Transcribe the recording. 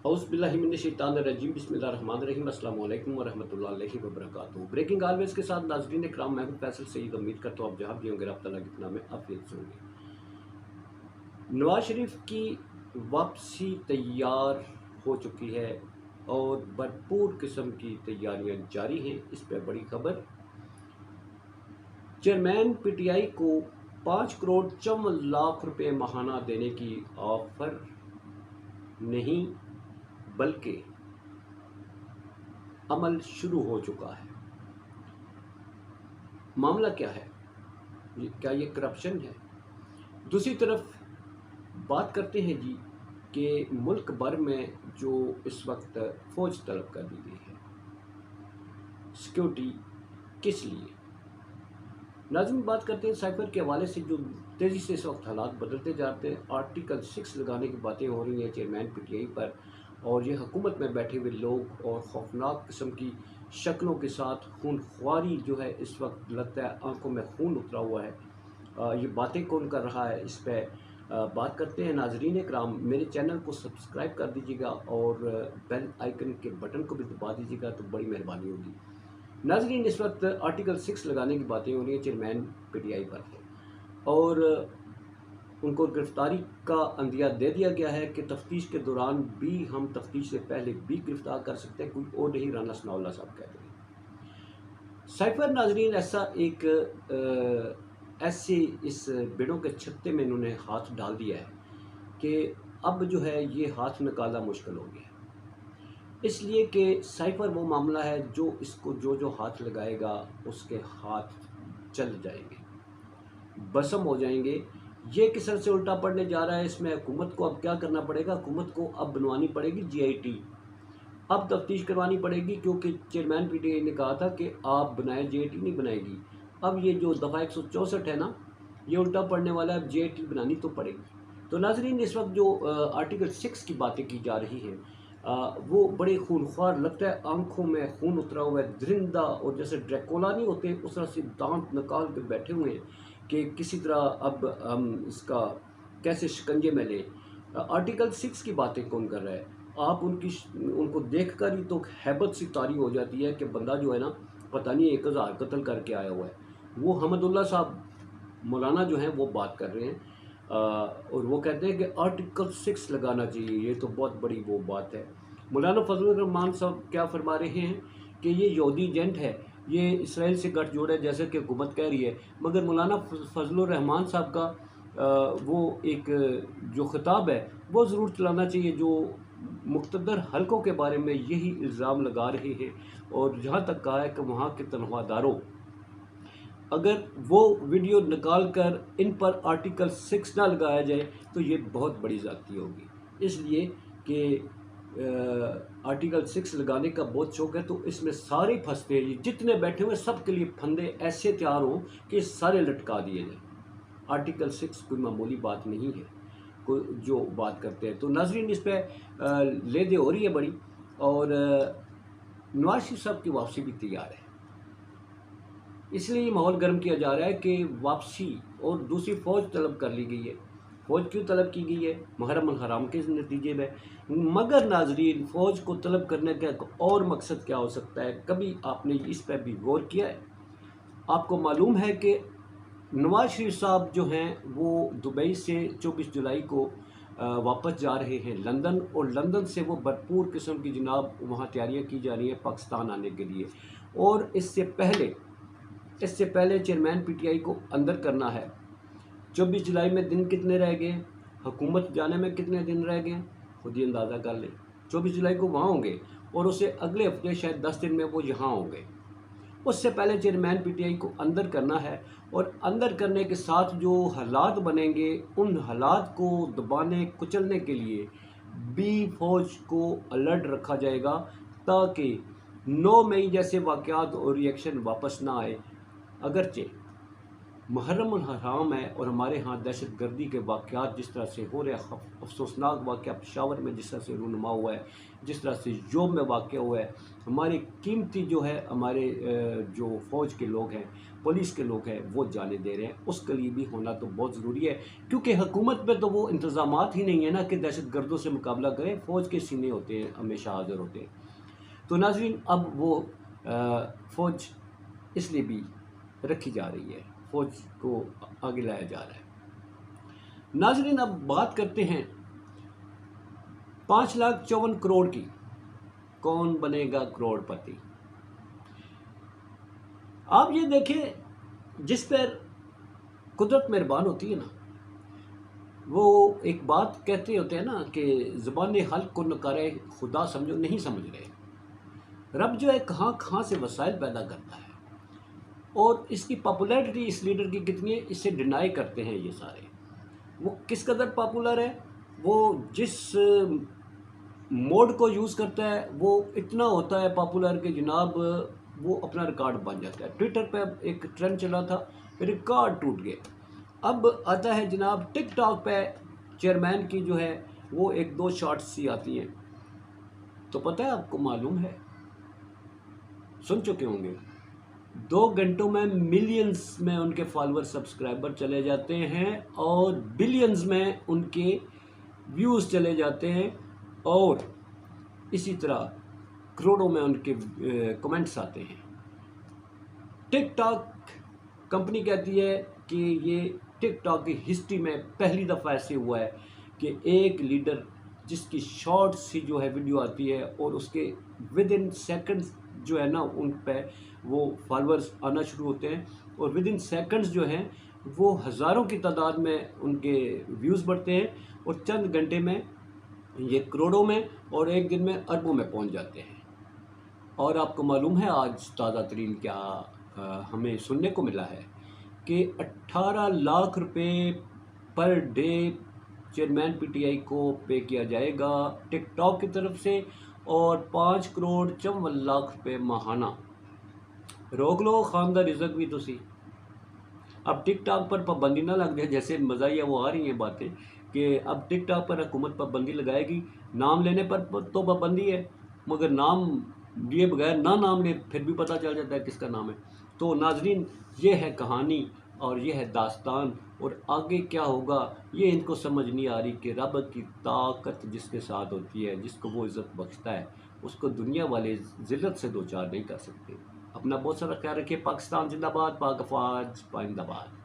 औज़ु बिल्लाहि मिनश्शैतानिर्रजीम बिस्मिल्लाहिर्रहमानिर्रहीम अस्सलाम वालेकुम वरहमतुल्लाहि वबरकातुहू। ब्रेकिंग ऑलवेज़ के साथ नाज़रीन इकराम, मैं हूं फैसल सईद। उम्मीद करता हूं आप जहां भी होंगे रब तआला की पनाह में आफियत से होंगे। नवाज शरीफ की वापसी तैयार हो चुकी है और भरपूर किस्म की तैयारियां जारी हैं। इस पर बड़ी खबर, चेयरमैन पीटीआई को 5 करोड़ 54 लाख रुपए माहाना देने की ऑफर नहीं बल्कि अमल शुरू हो चुका है। मामला क्या है? क्या ये करप्शन है? दूसरी तरफ बात करते हैं जी कि मुल्क भर में जो इस वक्त फौज तलब कर दी गई है, सिक्योरिटी किस लिए? नाज़रीन, बात करते हैं साइफर के हवाले से। जो तेज़ी से इस वक्त हालात बदलते जाते हैं, आर्टिकल 6 लगाने की बातें हो रही हैं चेयरमैन पीटीआई पर, और ये हुकूमत में बैठे हुए लोग और खौफनाक किस्म की शक्लों के साथ खूनख्वारी जो है इस वक्त लगता है आंखों में खून उतरा हुआ है। ये बातें कौन कर रहा है, इस पर बात करते हैं। नाजरीन इकराम, मेरे चैनल को सब्सक्राइब कर दीजिएगा और बेल आइकन के बटन को भी दबा दीजिएगा तो बड़ी मेहरबानी होगी। नाजरीन, इस वक्त आर्टिकल 6 लगाने की बातें हो रही हैं चेयरमैन पीटीआई पर, और उनको गिरफ्तारी का अंदिया दे दिया गया है कि तफ्तीश के दौरान भी, हम तफ्तीश से पहले भी गिरफ्तार कर सकते हैं। कोई और नहीं, राना सनाउल्लाह साहब कहते हैं। साइफर नाजरीन, ऐसे इस बेड़ों के छत्ते में इन्होंने हाथ डाल दिया है कि अब जो है ये हाथ निकालना मुश्किल हो गया है। इसलिए कि साइफर वो मामला है जो इसको जो हाथ लगाएगा उसके हाथ चल जाएंगे, बसम हो जाएंगे। ये किस तरह से उल्टा पड़ने जा रहा है, इसमें हुकूमत को अब क्या करना पड़ेगा? हुकूमत को अब बनवानी पड़ेगी GIT, अब तफ्तीश करवानी पड़ेगी, क्योंकि चेयरमैन पीटीआई ने कहा था कि आप बनाए, GIT नहीं बनाएगी। अब ये जो दफ़ा 164 है ना, ये उल्टा पड़ने वाला है, अब GIT बनानी तो पड़ेगी। तो नाजरीन, इस वक्त जो आर्टिकल 6 की बातें की जा रही हैं वो बड़े खूनख्वार लगता है, आंखों में खून उतरा हुआ है, दरिंदा, और जैसे ड्रैकुला नहीं होते उस तरह से दांत निकाल के बैठे हुए हैं कि किसी तरह अब हम इसका कैसे शिकंजे में लें। आर्टिकल 6 की बातें कौन कर रहा है? आप उनको देख कर ही तो हैबत सी तारी हो जाती है कि बंदा जो है ना, पता नहीं 1000 कत्ल करके आया हुआ है। वो हमदुल्ला साहब मौलाना जो हैं वो बात कर रहे हैं और वो कहते हैं कि आर्टिकल 6 लगाना चाहिए। ये तो बहुत बड़ी वो बात है। मौलाना फजलुर रहमान साहब क्या फरमा रहे हैं कि ये यहूदी एजेंट है, ये इसराइल से गठजोड़ है जैसे कि हुकूमत कह रही है। मगर मौलाना फजलुर रहमान साहब का वो एक जो खिताब है वो ज़रूर चलाना चाहिए, जो मुख्तदर हलकों के बारे में यही इल्ज़ाम लगा रहे हैं। और जहाँ तक कहा है कि वहाँ के तनख्वाहदारों, अगर वो वीडियो निकाल कर इन पर आर्टिकल 6 ना लगाया जाए तो ये बहुत बड़ी ज़्यादती होगी। इसलिए कि आर्टिकल 6 लगाने का बहुत शौक है, तो इसमें सारे फंसते हैं, जितने बैठे हुए सब के लिए फंदे ऐसे तैयार हों कि सारे लटका दिए जाए। आर्टिकल 6 कोई मामूली बात नहीं है कोई जो बात करते हैं। तो नाजरीन, इस पर ले दे हो रही है बड़ी, और नवाज शरीफ साहब की वापसी भी तैयार है। इसलिए ये माहौल गर्म किया जा रहा है कि वापसी, और दूसरी फ़ौज तलब कर ली गई है। फ़ौज क्यों तलब की गई है? मुहर्रम अल हराम के नतीजे में। मगर नाजरीन, फ़ौज को तलब करने का एक और मकसद क्या हो सकता है? कभी आपने इस पर भी गौर किया है? आपको मालूम है कि नवाज शरीफ साहब जो हैं वो दुबई से 24 जुलाई को वापस जा रहे हैं लंदन, और लंदन से वो भरपूर किस्म की जनाब वहाँ तैयारियाँ की जा रही हैं पाकिस्तान आने के लिए। और इससे पहले चेयरमैन पीटीआई को अंदर करना है। 24 जुलाई में दिन कितने रह गए? हुकूमत जाने में कितने दिन रह गए? खुद ही अंदाज़ा कर लें। 24 जुलाई को वहाँ होंगे और उससे अगले हफ्ते शायद 10 दिन में वो यहाँ होंगे। उससे पहले चेयरमैन पीटीआई को अंदर करना है, और अंदर करने के साथ जो हालात बनेंगे उन हालात को दबाने कुचलने के लिए भी फ़ौज को अलर्ट रखा जाएगा, ताकि 9 मई जैसे वाक़यात और रिएक्शन वापस ना आए। अगरचे मुहर्रम अल हराम है और हमारे यहाँ दहशत गर्दी के वाक़यात जिस तरह से हो रहे हैं, अफसोसनाक वाक़या पेशावर में जिस तरह से रूनुमा हुआ है, जिस तरह से योम में वाक़या हुआ है, हमारे कीमती जो है हमारे जो फ़ौज के लोग हैं پولیس کے لوگ ہیں وہ جانے دے رہے ہیں، اس کے لیے بھی ہونا تو بہت ضروری ہے، کیونکہ حکومت پہ تو وہ انتظامات ہی نہیں ہیں نا کہ دہشت گردوں سے مقابلہ کریں، فوج کے سینے ہوتے ہیں، ہمیشہ حاضر ہوتے ہیں۔ تو ناظرین اب وہ فوج اس لیے بھی رکھی جا رہی ہے، فوج کو آگے لایا جا رہا ہے۔ ناظرین اب بات کرتے ہیں 5,54,00,000 کی، کون بنے گا کروڑ پتی؟ آپ یہ دیکھیں جس پر قدرت مہربان ہوتی ہے نا، وہ ایک بات کہتے ہوتے ہیں نا کہ زبان حلق کو نکارے خدا سمجھو نہیں سمجھ رہے۔ رب جو ہے کہاں کہاں سے وسائل پیدا کرتا ہے، اور اس کی پاپولیرٹی اس لیڈر کی کتنی ہے، اسے ڈینائی کرتے ہیں یہ سارے۔ وہ کس قدر پاپولر ہے، وہ جس موڈ کو یوز کرتا ہے وہ اتنا ہوتا ہے پاپولر کہ جناب وہ اپنا ریکارڈ بن جاتا ہے۔ ٹویٹر پہ ایک ٹرینڈ چلا تھا، ریکارڈ ٹوٹ گئے۔ اب آتا ہے جناب ٹک ٹاک پہ چیئرمین کی جو ہے وہ 1-2 شارٹس سی آتی ہیں، تو پتہ ہے آپ کو معلوم ہے، سن چکے ہوں گے، 2 گھنٹوں میں ملینز میں ان کے فالوور سبسکرائبر چلے جاتے ہیں، اور بلینز میں ان کے ویوز چلے جاتے ہیں، اور اسی طرح کروڑوں میں ان کے کمنٹس آتے ہیں۔ ٹک ٹاک کمپنی کہتی ہے کہ یہ ٹک ٹاک کی ہسٹری میں پہلی دفعہ ایسے ہوا ہے کہ ایک لیڈر جس کی شارٹ سی جو ہے ویڈیو آتی ہے اور اس کے ود ان سیکنڈز جو ہے نا ان پہ وہ فالورز آنا شروع ہوتے ہیں، اور ود ان سیکنڈز جو ہیں وہ ہزاروں کی تعداد میں ان کے ویوز بڑھتے ہیں، اور چند گھنٹے میں یہ کروڑوں میں اور ایک دن میں اربوں میں پہنچ جاتے ہیں۔ اور آپ کو معلوم ہے آج تازہ ترین کیا ہمیں سننے کو ملا ہے کہ 18 لاکھ روپے per day chairman P T I کو پے کیا جائے گا ٹک ٹاک کی طرف سے، اور 5,54,00,000 روپے ماہانہ۔ روک لو خان دا رزق بھی تو سی۔ اب ٹک ٹاک پر پابندی نہ لگ جائے، جیسے مزاحیہ وہ آ رہی ہیں باتیں کہ اب ٹک ٹاک پر حکومت پابندی لگائے گی، نام لینے پر تو پابندی ہے، مگر نام لیے بغیر نہ نام لے پھر بھی پتہ چل جاتا ہے کس کا نام ہے۔ تو ناظرین یہ ہے کہانی اور یہ ہے داستان، اور آگے کیا ہوگا یہ ان کو سمجھ نہیں آ رہی کہ رب کی طاقت جس کے ساتھ ہوتی ہے، جس کو وہ عزت بخشتا ہے، اس کو دنیا والے ذلت سے دوچار نہیں کر سکتے۔ اپنا بہت سارا خیال رکھیے۔ پاکستان زندہ باد، پاک افواج پائندہ باد۔